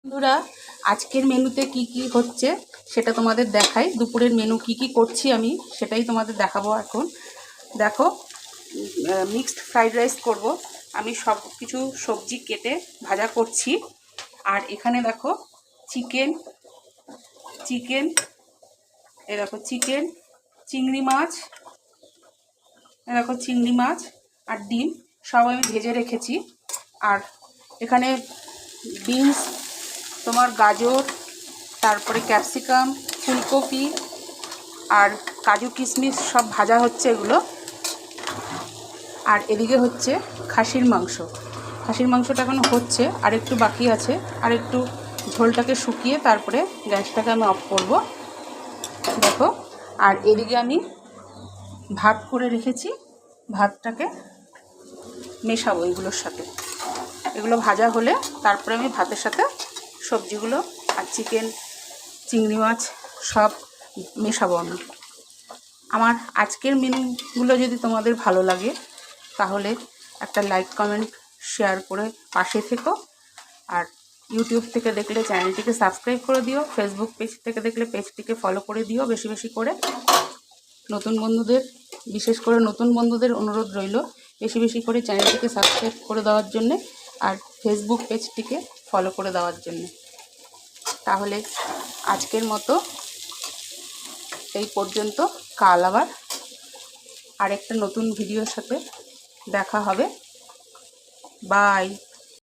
বন্ধুরা, আজকের মেনুতে কি কি হচ্ছে সেটা তোমাদের দেখাই। দুপুরের মেনু কি কি করছি আমি সেটাই তোমাদের দেখাবো। এখন দেখো, মিক্সড ফ্রাইড রাইস করব। আমি সব কিছু সবজি কেটে ভাজা করছি। আর এখানে দেখো চিকেন এ দেখো চিকেন, চিংড়ি মাছ, এ দেখো চিংড়ি মাছ আর ডিম সব আমি ভেজে রেখেছি। আর এখানে বিনস, তোমার গাজর, তারপরে ক্যাপসিকাম, ফুলকপি আর কাজু কিশমিশ সব ভাজা হচ্ছে এগুলো। আর এদিকে হচ্ছে খাসির মাংসটা এখন হচ্ছে, আর একটু বাকি আছে। আর একটু ঝোলটাকে শুকিয়ে তারপরে গ্যাসটাকে আমি অফ করব। দেখো, আর এদিকে আমি ভাত করে রেখেছি, ভাতটাকে মেশাবো এগুলোর সাথে। এগুলো ভাজা হলে তারপরে আমি ভাতের সাথে সবজিগুলো আর চিকেন, চিংড়ি মাছ সব মেশাবো আমি। আমার আজকের মেনুগুলো যদি তোমাদের ভালো লাগে তাহলে একটা লাইক, কমেন্ট, শেয়ার করে পাশে থেকো। আর ইউটিউব থেকে দেখলে চ্যানেলটিকে সাবস্ক্রাইব করে দিও। ফেসবুক পেজ থেকে দেখলে পেজটিকে ফলো করে দিও বেশি বেশি করে। নতুন বন্ধুদের, বিশেষ করে নতুন বন্ধুদের অনুরোধ রইল বেশি বেশি করে চ্যানেলটিকে সাবস্ক্রাইব করে দেওয়ার জন্যে আর ফেসবুক পেজটিকে ফলো করে দেওয়ার জন্যে। তাহলে আজকের মতো এই পর্যন্ত। কাল আবার আরেকটা নতুন ভিডিওর সাথে দেখা হবে। বাই।